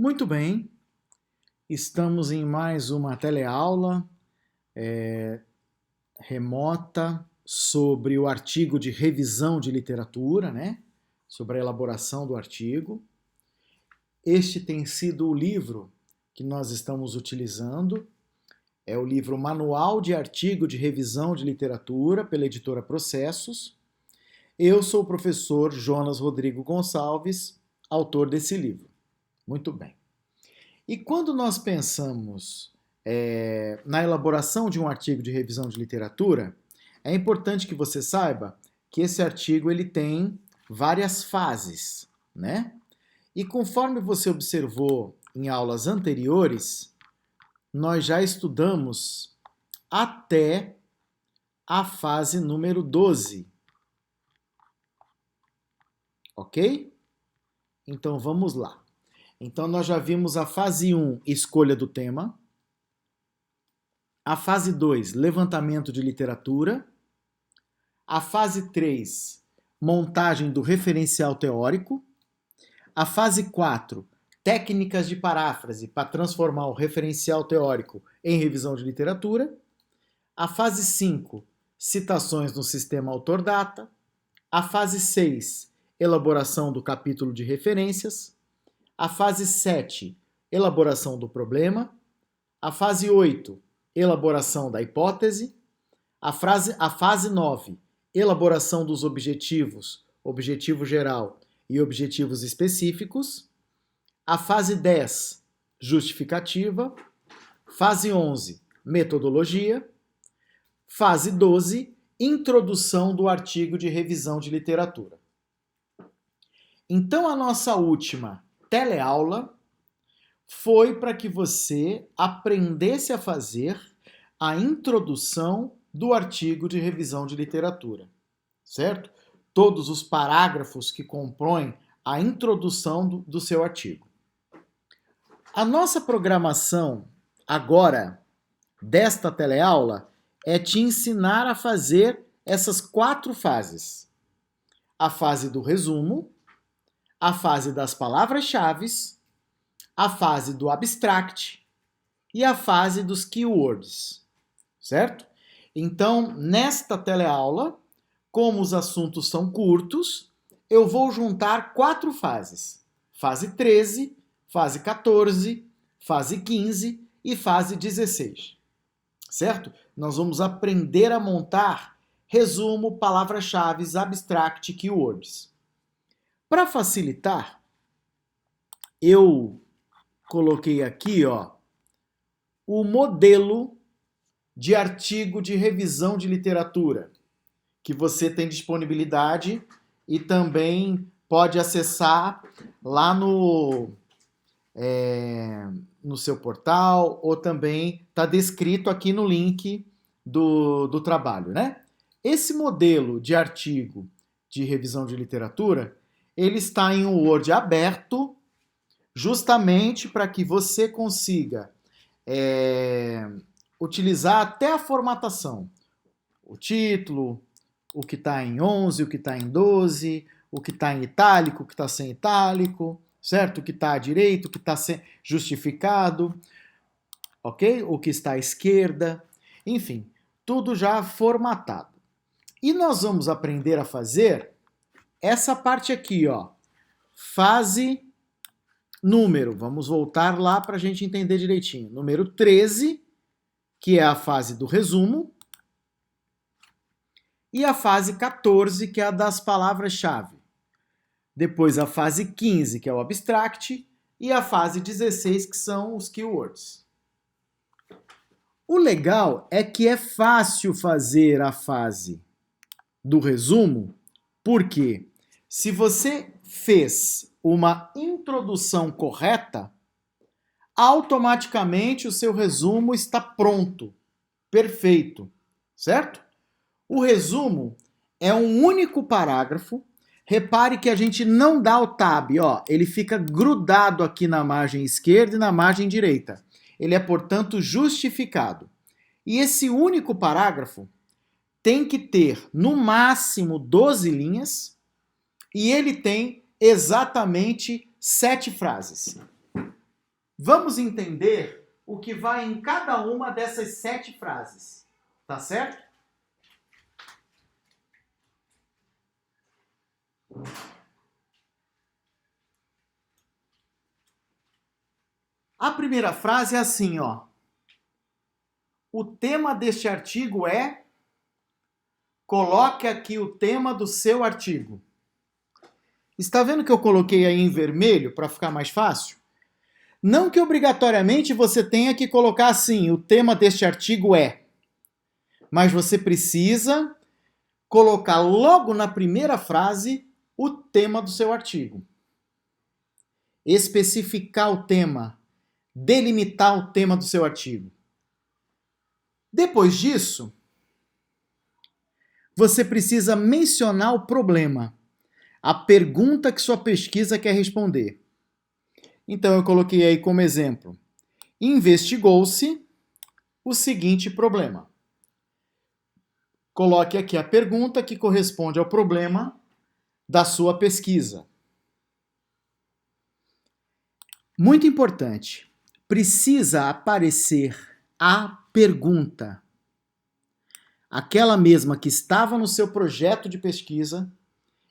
Muito bem, estamos em mais uma teleaula remota sobre o artigo de revisão de literatura, né? Sobre a elaboração do artigo. Este tem sido o livro que nós estamos utilizando, é o livro Manual de Artigo de Revisão de Literatura, pela editora Processos. Eu sou o professor Jonas Rodrigo Gonçalves, autor desse livro. Muito bem. E quando nós pensamos na elaboração de um artigo de revisão de literatura, é importante que você saiba que esse artigo ele tem várias fases, né? E conforme você observou em aulas anteriores, nós já estudamos até a fase número 12. Ok? Então vamos lá. Então nós já vimos a fase 1, escolha do tema. A fase 2, levantamento de literatura. A fase 3, montagem do referencial teórico. A fase 4, técnicas de paráfrase para transformar o referencial teórico em revisão de literatura. A fase 5, citações no sistema autor-data. A fase 6, elaboração do capítulo de referências. A fase 7, elaboração do problema. A fase 8, elaboração da hipótese. A fase 9, elaboração dos objetivos, objetivo geral e objetivos específicos. A fase 10, justificativa. Fase 11, metodologia. Fase 12, introdução do artigo de revisão de literatura. Então, a nossa última teleaula foi para que você aprendesse a fazer a introdução do artigo de revisão de literatura, certo? Todos os parágrafos que compõem a introdução do seu artigo. A nossa programação agora, desta teleaula, é te ensinar a fazer essas 4 fases. A fase do resumo, a fase das palavras-chave, a fase do abstract e a fase dos keywords, certo? Então, nesta teleaula, como os assuntos são curtos, eu vou juntar 4 fases. Fase 13, fase 14, fase 15 e fase 16, certo? Nós vamos aprender a montar resumo, palavras-chave, abstract e keywords. Para facilitar, eu coloquei aqui, o modelo de artigo de revisão de literatura, que você tem disponibilidade e também pode acessar lá no seu portal, ou também está descrito aqui no link do trabalho, né? Esse modelo de artigo de revisão de literatura, ele está em um Word aberto, justamente para que você consiga utilizar até a formatação. O título, o que está em 11, o que está em 12, o que está em itálico, o que está sem itálico, certo? O que está à direita, o que está justificado, ok? O que está à esquerda, enfim, tudo já formatado. E nós vamos aprender a fazer essa parte aqui, fase número, vamos voltar lá para a gente entender direitinho. Número 13, que é a fase do resumo, e a fase 14, que é a das palavras-chave. Depois a fase 15, que é o abstract, e a fase 16, que são os keywords. O legal é que é fácil fazer a fase do resumo, porque se você fez uma introdução correta, automaticamente o seu resumo está pronto, perfeito, certo? O resumo é um único parágrafo. Repare que a gente não dá o tab, ele fica grudado aqui na margem esquerda e na margem direita. Ele é, portanto, justificado. E esse único parágrafo tem que ter, no máximo, 12 linhas, e ele tem exatamente 7 frases. Vamos entender o que vai em cada uma dessas 7 frases, tá certo? A primeira frase é assim, ó. O tema deste artigo é... Coloque aqui o tema do seu artigo. Está vendo que eu coloquei aí em vermelho para ficar mais fácil? Não que obrigatoriamente você tenha que colocar assim, o tema deste artigo é. Mas você precisa colocar logo na primeira frase o tema do seu artigo. Especificar o tema, delimitar o tema do seu artigo. Depois disso, você precisa mencionar o problema, a pergunta que sua pesquisa quer responder. Então eu coloquei aí como exemplo: investigou-se o seguinte problema. Coloque aqui a pergunta que corresponde ao problema da sua pesquisa. Muito importante, precisa aparecer a pergunta. Aquela mesma que estava no seu projeto de pesquisa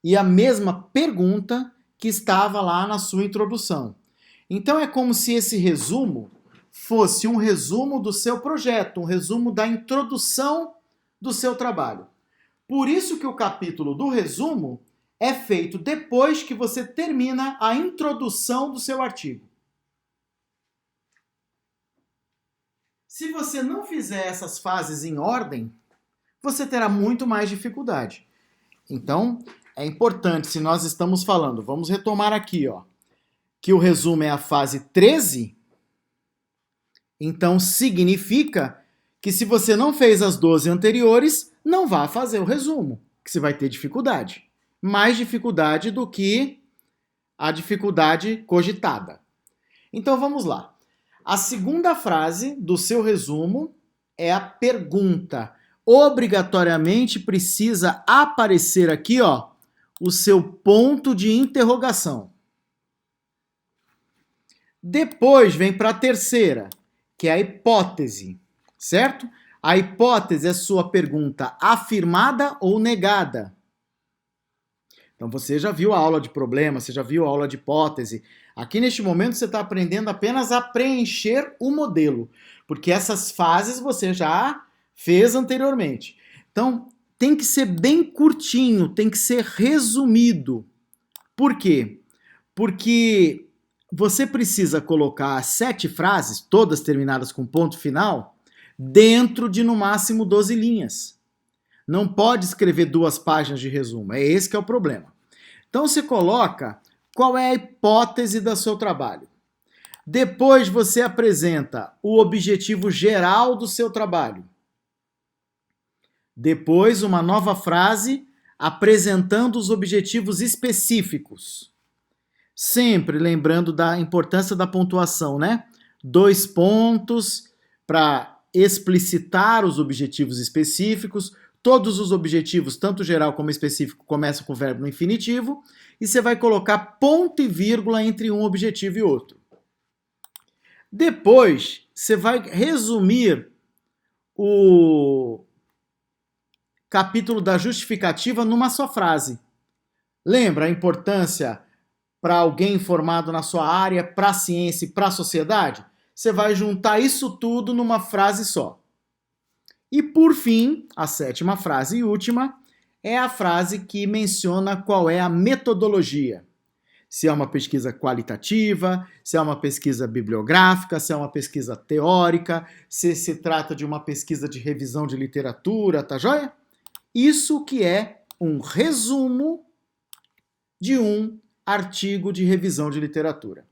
e a mesma pergunta que estava lá na sua introdução. Então é como se esse resumo fosse um resumo do seu projeto, um resumo da introdução do seu trabalho. Por isso que o capítulo do resumo é feito depois que você termina a introdução do seu artigo. Se você não fizer essas fases em ordem, você terá muito mais dificuldade. Então, é importante, se nós estamos falando, vamos retomar aqui, ó, que o resumo é a fase 13, então significa que se você não fez as 12 anteriores, não vá fazer o resumo, que você vai ter dificuldade. Mais dificuldade do que a dificuldade cogitada. Então vamos lá. A segunda frase do seu resumo é a pergunta. Obrigatoriamente precisa aparecer aqui, ó, o seu ponto de interrogação. Depois vem para a terceira, que é a hipótese, certo? A hipótese é sua pergunta afirmada ou negada. Então você já viu a aula de problema, você já viu a aula de hipótese. Aqui neste momento você está aprendendo apenas a preencher o modelo, porque essas fases você já fez anteriormente. Então tem que ser bem curtinho, tem que ser resumido. Por quê? Porque você precisa colocar 7 frases, todas terminadas com ponto final, dentro de no máximo 12 linhas. Não pode escrever 2 páginas de resumo, é esse que é o problema. Então você coloca qual é a hipótese do seu trabalho. Depois você apresenta o objetivo geral do seu trabalho. Depois uma nova frase apresentando os objetivos específicos. Sempre lembrando da importância da pontuação, né? 2 pontos para explicitar os objetivos específicos. Todos os objetivos, tanto geral como específico, começam com o verbo no infinitivo. E você vai colocar ponto e vírgula entre um objetivo e outro. Depois, você vai resumir o capítulo da justificativa numa só frase. Lembra a importância para alguém formado na sua área, para a ciência e para a sociedade? Você vai juntar isso tudo numa frase só. E por fim, a 7ª frase e última, é a frase que menciona qual é a metodologia. Se é uma pesquisa qualitativa, se é uma pesquisa bibliográfica, se é uma pesquisa teórica, se se trata de uma pesquisa de revisão de literatura, tá joia? Isso que é um resumo de um artigo de revisão de literatura.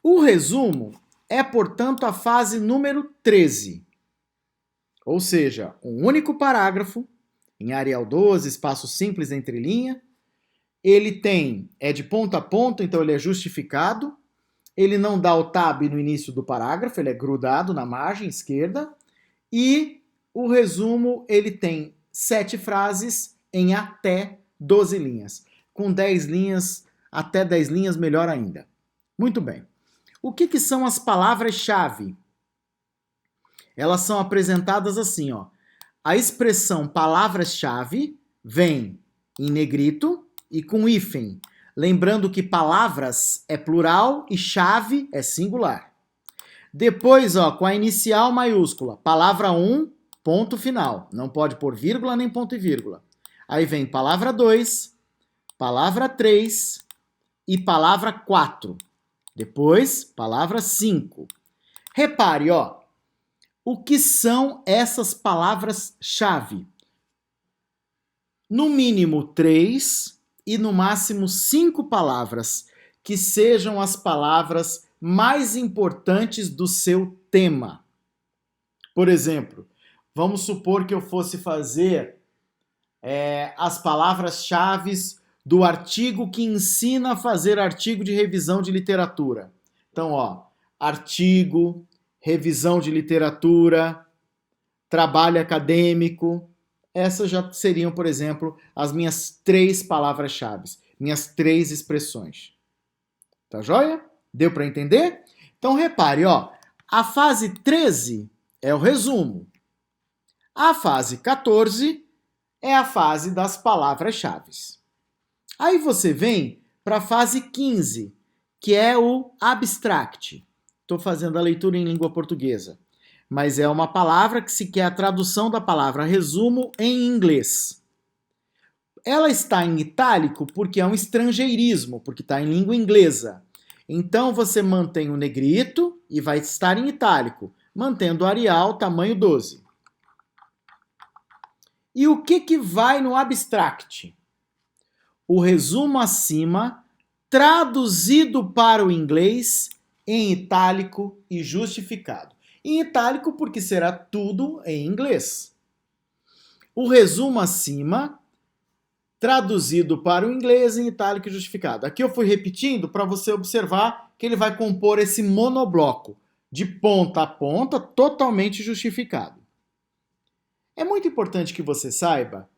O resumo é, portanto, a fase número 13. Ou seja, um único parágrafo, em Arial 12, espaço simples entre linha. Ele é de ponta a ponta, então ele é justificado. Ele não dá o tab no início do parágrafo, ele é grudado na margem esquerda. E o resumo, ele tem 7 frases em até 12 linhas. Com 10 linhas, até 10 linhas, melhor ainda. Muito bem. O que são as palavras-chave? Elas são apresentadas assim, ó. A expressão palavras-chave vem em negrito e com hífen. Lembrando que palavras é plural e chave é singular. Depois, ó, com a inicial maiúscula, palavra 1, ponto final. Não pode pôr vírgula nem ponto e vírgula. Aí vem palavra 2, palavra 3 e palavra 4. Depois, palavra 5. Repare, ó, o que são essas palavras-chave? No mínimo 3 e no máximo 5 palavras, que sejam as palavras mais importantes do seu tema. Por exemplo, vamos supor que eu fosse fazer as palavras-chave do artigo que ensina a fazer artigo de revisão de literatura. Então, ó, artigo, revisão de literatura, trabalho acadêmico. Essas já seriam, por exemplo, as minhas 3 palavras-chave, minhas 3 expressões. Tá joia? Deu para entender? Então repare, ó, a fase 13 é o resumo. A fase 14 é a fase das palavras-chave. Aí você vem para a fase 15, que é o abstract. Estou fazendo a leitura em língua portuguesa. Mas é uma palavra que se quer a tradução da palavra resumo em inglês. Ela está em itálico porque é um estrangeirismo, porque está em língua inglesa. Então você mantém o negrito e vai estar em itálico, mantendo o Arial tamanho 12. E o que vai no abstract? O resumo acima, traduzido para o inglês em itálico e justificado. Em itálico porque será tudo em inglês. O resumo acima, traduzido para o inglês em itálico e justificado. Aqui eu fui repetindo para você observar que ele vai compor esse monobloco, de ponta a ponta, totalmente justificado. É muito importante que você saiba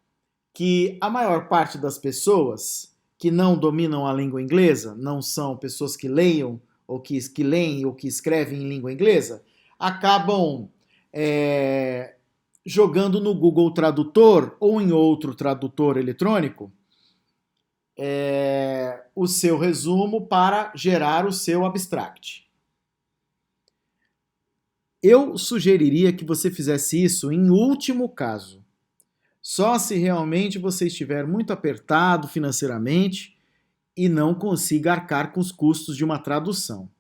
que a maior parte das pessoas que não dominam a língua inglesa, não são pessoas que leiam ou que leem ou que escrevem em língua inglesa, acabam jogando no Google Tradutor ou em outro tradutor eletrônico o seu resumo para gerar o seu abstract. Eu sugeriria que você fizesse isso em último caso. Só se realmente você estiver muito apertado financeiramente e não consiga arcar com os custos de uma tradução.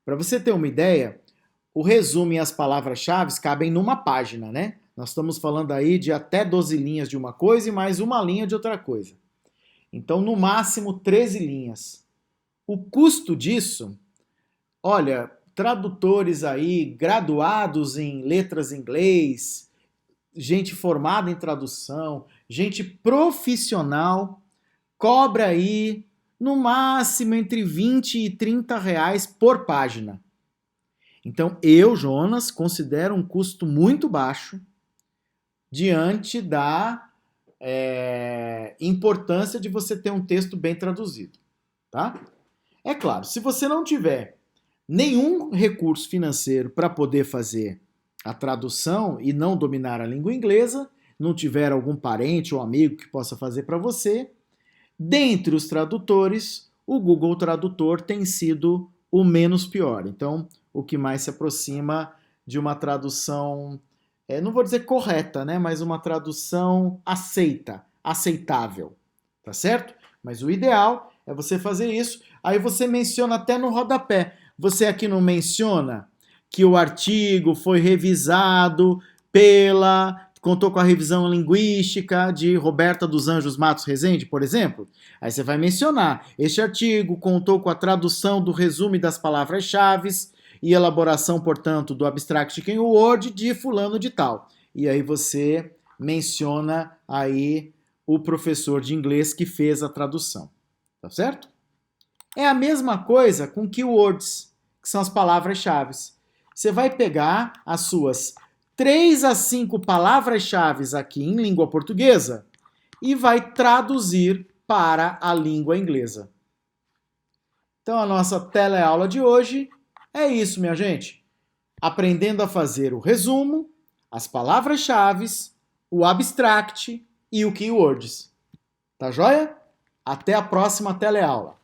Para você ter uma ideia, o resumo e as palavras-chave cabem numa página, né? Nós estamos falando aí de até 12 linhas de uma coisa e mais uma linha de outra coisa. Então, no máximo, 13 linhas. O custo disso, olha, tradutores aí, graduados em letras em inglês, gente formada em tradução, gente profissional, cobra aí no máximo entre 20 e 30 reais por página. Então eu, Jonas, considero um custo muito baixo diante da importância de você ter um texto bem traduzido, tá? É claro, se você não tiver nenhum recurso financeiro para poder fazer a tradução e não dominar a língua inglesa, não tiver algum parente ou amigo que possa fazer para você, dentre os tradutores, o Google Tradutor tem sido o menos pior. Então, o que mais se aproxima de uma tradução, não vou dizer correta, né, mas uma tradução aceitável, tá certo? Mas o ideal é você fazer isso. Aí você menciona até no rodapé. Você aqui não menciona que o artigo foi revisado contou com a revisão linguística de Roberta dos Anjos Matos Rezende, por exemplo? Aí você vai mencionar, este artigo contou com a tradução do resumo das palavras-chave e elaboração, portanto, do abstract em Word de fulano de tal. E aí você menciona aí o professor de inglês que fez a tradução, tá certo? É a mesma coisa com keywords, que são as palavras-chave. Você vai pegar as suas 3 a 5 palavras-chave aqui em língua portuguesa e vai traduzir para a língua inglesa. Então a nossa teleaula de hoje É isso, minha gente. Aprendendo a fazer o resumo, as palavras-chave, o abstract e o keywords. Tá joia? Até a próxima teleaula.